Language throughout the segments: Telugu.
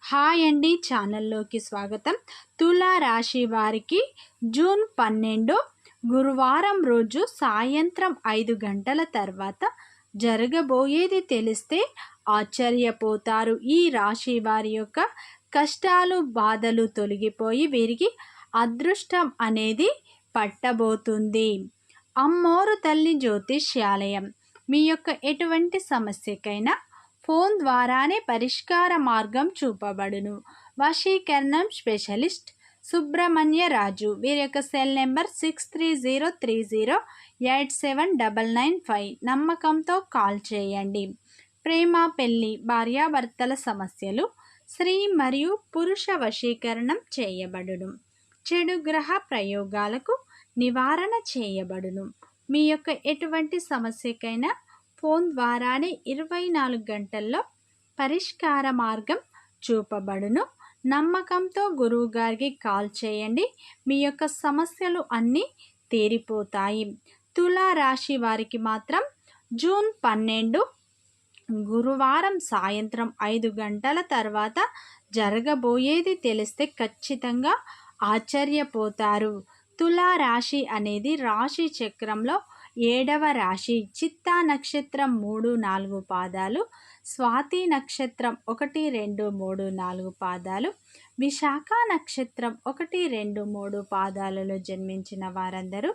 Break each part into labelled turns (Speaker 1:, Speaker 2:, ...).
Speaker 1: హాయ్ అండి, ఛానల్లోకి స్వాగతం. తులా రాశి వారికి జూన్ 12 గురువారం రోజు సాయంత్రం 5 గంటల తర్వాత జరగబోయేది తెలిస్తే ఆశ్చర్యపోతారు. ఈ రాశి వారి యొక్క కష్టాలు బాధలు తొలగిపోయి వీరికి అదృష్టం అనేది పట్టబోతుంది. అమ్మోరు తల్లి జ్యోతిష్యాలయం మీ యొక్క ఎటువంటి సమస్యకైనా ఫోన్ ద్వారానే పరిష్కార మార్గం చూపబడును. వశీకరణం స్పెషలిస్ట్ సుబ్రహ్మణ్య రాజు. వీరి యొక్క సెల్ నెంబర్ 6303087995. నమ్మకంతో కాల్ చేయండి. ప్రేమ, పెళ్లి, భార్యాభర్తల సమస్యలు, స్త్రీ మరియు పురుష వశీకరణం చేయబడును. చెడు గ్రహ ప్రయోగాలకు నివారణ చేయబడును. మీ యొక్క ఎటువంటి సమస్యకైనా ఫోన్ ద్వారానే 24 గంటల్లో పరిష్కార మార్గం చూపబడును. నమ్మకంతో గురువు గారికి కాల్ చేయండి. మీ యొక్క సమస్యలు అన్నీ తీరిపోతాయి. తులా రాశి వారికి మాత్రం జూన్ 12 గురువారం సాయంత్రం 5 గంటల తర్వాత జరగబోయేది తెలిస్తే ఖచ్చితంగా ఆశ్చర్యపోతారు. తులా రాశి అనేది రాశి చక్రంలో 7వ రాశి. చిత్తా నక్షత్రం 3-4 పాదాలు, స్వాతి నక్షత్రం 1-2-3-4 పాదాలు, విశాఖ నక్షత్రం 1-2-3 పాదాలలో జన్మించిన వారందరూ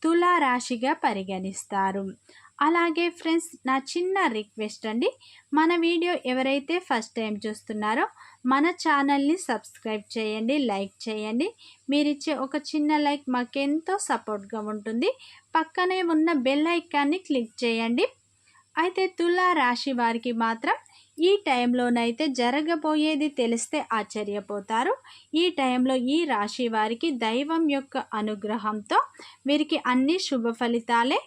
Speaker 1: తులా రాశిగా పరిగణిస్తారు. అలాగే ఫ్రెండ్స్, నా చిన్న రిక్వెస్ట్ అండి, మన వీడియో ఎవరైతే ఫస్ట్ టైం చూస్తున్నారో మన ఛానల్ని సబ్స్క్రైబ్ చేయండి, లైక్ చేయండి. మీరిచ్చే ఒక చిన్న లైక్ మాకెంతో సపోర్ట్గా ఉంటుంది. పక్కనే ఉన్న బెల్ ఐకాన్ని క్లిక్ చేయండి. అయితే తులా రాశి వారికి మాత్రం ఈ టైంలోనైతే జరగబోయేది తెలిస్తే ఆశ్చర్యపోతారు. ఈ టైంలో ఈ రాశి వారికి దైవం యొక్క అనుగ్రహంతో వీరికి అన్ని శుభ ఫలితాలే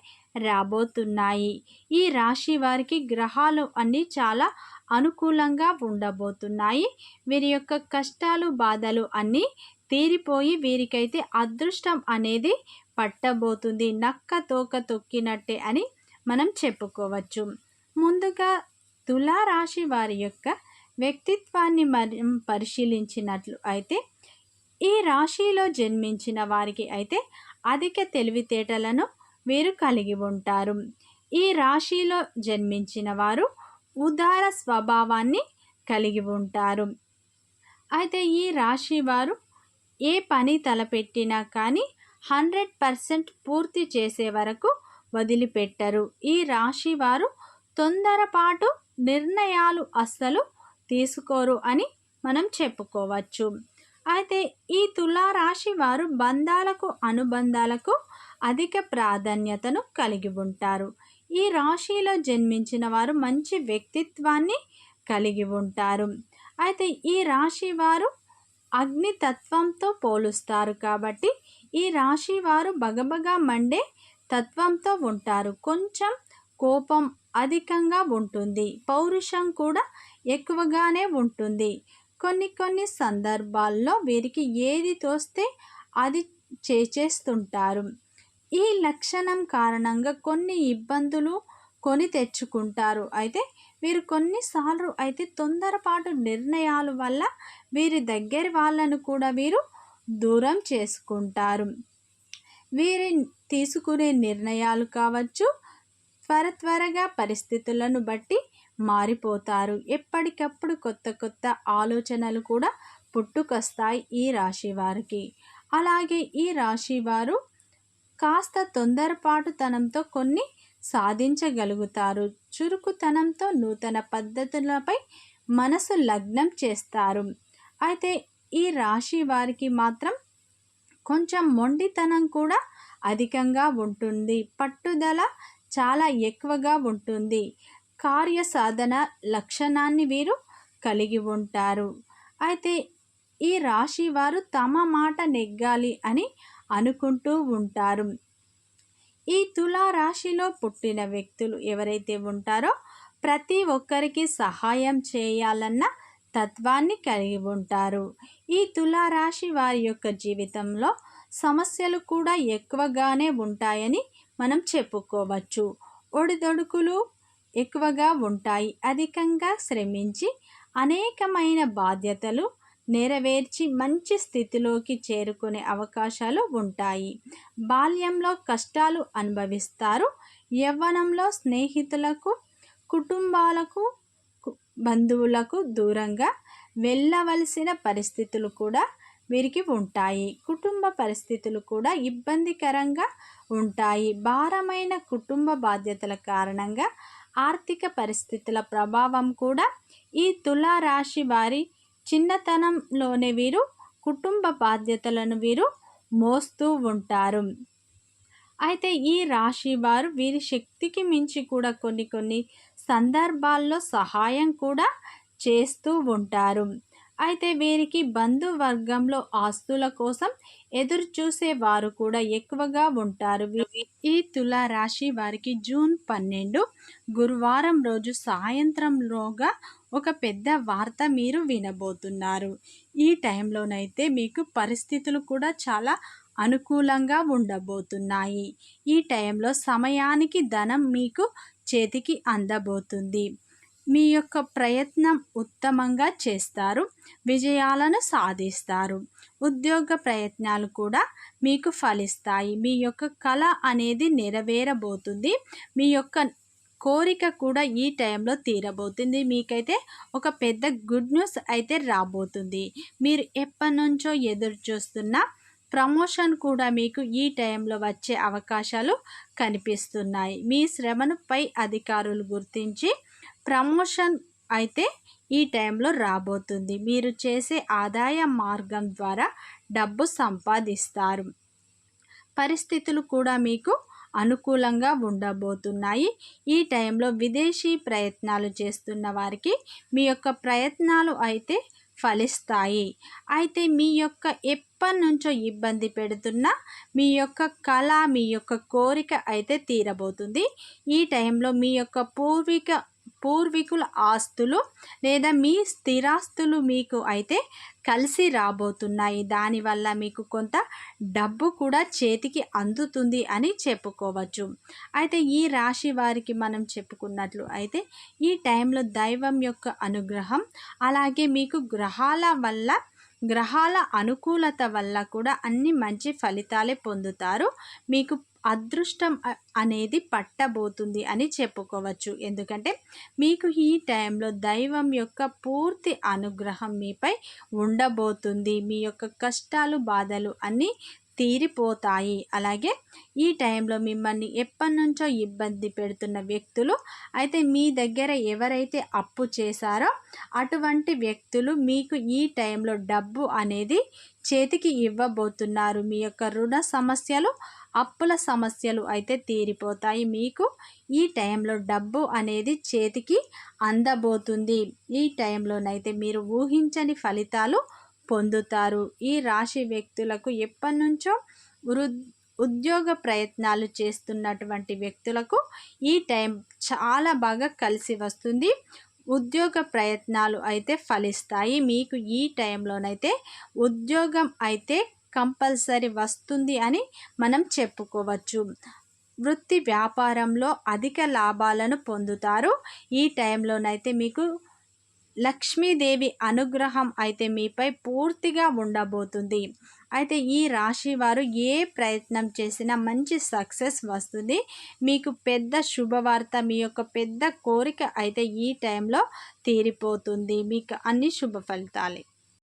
Speaker 1: రాబోతున్నాయి. ఈ రాశి వారికి గ్రహాలు అన్నీ చాలా అనుకూలంగా ఉండబోతున్నాయి. వీరి యొక్క కష్టాలు బాధలు అన్నీ తీరిపోయి వీరికైతే అదృష్టం అనేది పట్టబోతుంది. నక్క తోక తొక్కినట్టే అని మనం చెప్పుకోవచ్చు. ముందుగా తులా రాశి వారి యొక్క వ్యక్తిత్వాన్ని మనం పరిశీలించినట్లు అయితే ఈ రాశిలో జన్మించిన వారికి అయితే అధిక తెలివితేటలను వీరు కలిగి ఉంటారు. ఈ రాశిలో జన్మించిన వారు ఉదార స్వభావాన్ని కలిగి ఉంటారు. అయితే ఈ రాశి వారు ఏ పని తలపెట్టినా కానీ 100% పూర్తి చేసే వరకు వదిలిపెట్టరు. ఈ రాశి వారు తొందరపాటు నిర్ణయాలు అస్సలు తీసుకోరు అని మనం చెప్పుకోవచ్చు. అయితే ఈ తులా రాశి వారు బంధాలకు అనుబంధాలకు అధిక ప్రాధాన్యతను కలిగి ఉంటారు. ఈ రాశిలో జన్మించిన వారు మంచి వ్యక్తిత్వాన్ని కలిగి ఉంటారు. అయితే ఈ రాశి వారు అగ్నితత్వంతో పోలుస్తారు కాబట్టి ఈ రాశి వారు బగబగా మండే తత్వంతో ఉంటారు. కొంచెం కోపం అధికంగా ఉంటుంది. పౌరుషం కూడా ఎక్కువగానే ఉంటుంది. కొన్ని సందర్భాల్లో వీరికి ఏది తోస్తే అది చేస్తుంటారు. ఈ లక్షణం కారణంగా కొన్ని ఇబ్బందులు కొని తెచ్చుకుంటారు. అయితే వీరు కొన్నిసార్లు అయితే తొందరపాటు నిర్ణయాల వల్ల వీరి దగ్గరి వాళ్ళను కూడా వీరు దూరం చేసుకుంటారు. వీరి తీసుకునే నిర్ణయాలు కావచ్చు త్వరగా పరిస్థితులను బట్టి మారిపోతారు. ఎప్పటికప్పుడు కొత్త ఆలోచనలు కూడా పుట్టుకొస్తాయి ఈ రాశి వారికి. అలాగే ఈ రాశి వారు కాస్త తొందరపాటుతనంతో కొన్ని సాధించగలుగుతారు. చురుకుతనంతో నూతన పద్ధతులపై మనసు లగ్నం చేస్తారు. అయితే ఈ రాశి వారికి మాత్రం కొంచెం మొండితనం కూడా అధికంగా ఉంటుంది. పట్టుదల చాలా ఎక్కువగా ఉంటుంది. కార్యసాధన లక్షణాన్ని వీరు కలిగి ఉంటారు. అయితే ఈ రాశి వారు తమ మాట నెగ్గాలి అని అనుకుంటూ ఉంటారు. ఈ తులా రాశిలో పుట్టిన వ్యక్తులు ఎవరైతే ఉంటారో ప్రతి ఒక్కరికి సహాయం చేయాలన్న తత్వాన్ని కలిగి ఉంటారు. ఈ తులా రాశి వారి యొక్క జీవితంలో సమస్యలు కూడా ఎక్కువగానే ఉంటాయని మనం చెప్పుకోవచ్చు. ఒడిదొడుకులు ఎక్కువగా ఉంటాయి. అధికంగా శ్రమించి అనేకమైన బాధ్యతలు నెరవేర్చి మంచి స్థితిలోకి చేరుకునే అవకాశాలు ఉంటాయి. బాల్యంలో కష్టాలు అనుభవిస్తారు. యవ్వనంలో స్నేహితులకు, కుటుంబాలకు, బంధువులకు దూరంగా వెళ్ళవలసిన పరిస్థితులు కూడా వీరికి ఉంటాయి. కుటుంబ పరిస్థితులు కూడా ఇబ్బందికరంగా ఉంటాయి. భారమైన కుటుంబ బాధ్యతల కారణంగా ఆర్థిక పరిస్థితుల ప్రభావం కూడా ఈ తులారాశి వారి చిన్నతనంలోనే వీరు కుటుంబ బాధ్యతలను వీరు మోస్తూ ఉంటారు. అయితే ఈ రాశి వారు వీరి శక్తికి మించి కూడా కొన్ని సందర్భాల్లో సహాయం కూడా చేస్తూ ఉంటారు. అయితే వీరికి బంధువర్గంలో ఆస్తుల కోసం ఎదురు చూసే వారు కూడా ఎక్కువగా ఉంటారు. ఈ తులా రాశి వారికి జూన్ 12 గురువారం రోజు సాయంత్రంలోగా ఒక పెద్ద వార్త మీరు వినబోతున్నారు. ఈ టైంలోనైతే మీకు పరిస్థితులు కూడా చాలా అనుకూలంగా ఉండబోతున్నాయి. ఈ టైంలో సమయానికి ధనం మీకు చేతికి అందబోతుంది. మీ యొక్క ప్రయత్నం ఉత్తమంగా చేస్తారు. విజయాలను సాధిస్తారు. ఉద్యోగ ప్రయత్నాలు కూడా మీకు ఫలిస్తాయి. మీ యొక్క కళ అనేది నెరవేరబోతుంది. మీ యొక్క కోరిక కూడా ఈ టైంలో తీరబోతుంది. మీకైతే ఒక పెద్ద గుడ్ న్యూస్ అయితే రాబోతుంది. మీరు ఎప్పటి నుంచో ఎదురు చూస్తున్న ప్రమోషన్ కూడా మీకు ఈ టైంలో వచ్చే అవకాశాలు కనిపిస్తున్నాయి. మీ శ్రమను పై అధికారులు గుర్తించి ప్రమోషన్ అయితే ఈ టైంలో రాబోతుంది. మీరు చేసే ఆదాయ మార్గం ద్వారా డబ్బు సంపాదిస్తారు. పరిస్థితులు కూడా మీకు అనుకూలంగా ఉండబోతున్నాయి. ఈ టైంలో విదేశీ ప్రయత్నాలు చేస్తున్న వారికి మీ యొక్క ప్రయత్నాలు అయితే ఫలిస్తాయి. అయితే మీ యొక్క ఎప్పటి నుంచో ఇబ్బంది పెడుతున్న మీ యొక్క కళ, మీ యొక్క కోరిక అయితే తీరబోతుంది. ఈ టైంలో మీ యొక్క పూర్వీకుల ఆస్తులు లేదా మీ స్థిరాస్తులు మీకు అయితే కలిసి రాబోతున్నాయి. దానివల్ల మీకు కొంత డబ్బు కూడా చేతికి అందుతుంది అని చెప్పుకోవచ్చు. అయితే ఈ రాశి వారికి మనం చెప్పుకున్నట్లు అయితే ఈ టైంలో దైవం యొక్క అనుగ్రహం, అలాగే మీకు గ్రహాల అనుకూలత వల్ల కూడా అన్ని మంచి ఫలితాలే పొందుతారు. మీకు అదృష్టం అనేది పట్టబోతుంది అని చెప్పుకోవచ్చు. ఎందుకంటే మీకు ఈ టైంలో దైవం యొక్క పూర్తి అనుగ్రహం మీపై ఉండబోతుంది. మీ యొక్క కష్టాలు, బాధలు అన్నీ తీరిపోతాయి. అలాగే ఈ టైంలో మిమ్మల్ని ఎప్పటి నుంచో ఇబ్బంది పెడుతున్న వ్యక్తులు అయితే మీ దగ్గర ఎవరైతే అప్పు చేశారో అటువంటి వ్యక్తులు మీకు ఈ టైంలో డబ్బు అనేది చేతికి ఇవ్వబోతున్నారు. మీ యొక్క రుణ సమస్యలు, అప్పుల సమస్యలు అయితే తీరిపోతాయి. మీకు ఈ టైంలో డబ్బు అనేది చేతికి అందబోతుంది. ఈ టైంలోనైతే మీరు ఊహించని ఫలితాలు పొందుతారు. ఈ రాశి వ్యక్తులకు ఎప్పటి నుంచో ఉద్యోగ ప్రయత్నాలు చేస్తున్నటువంటి వ్యక్తులకు ఈ టైం చాలా బాగా కలిసి వస్తుంది. ఉద్యోగ ప్రయత్నాలు అయితే ఫలిస్తాయి. మీకు ఈ టైంలోనైతే ఉద్యోగం అయితే కంపల్సరీ వస్తుంది అని మనం చెప్పుకోవచ్చు. వృత్తి వ్యాపారంలో అధిక లాభాలను పొందుతారు. ఈ టైంలోనైతే మీకు లక్ష్మీదేవి అనుగ్రహం అయితే మీపై పూర్తిగా ఉండబోతుంది. అయితే ఈ రాశి వారు ఏ ప్రయత్నం చేసినా మంచి సక్సెస్ వస్తుంది. మీకు పెద్ద శుభవార్త, మీ యొక్క పెద్ద కోరిక అయితే ఈ టైంలో తీరిపోతుంది. మీకు అన్ని శుభ ఫలితాలే.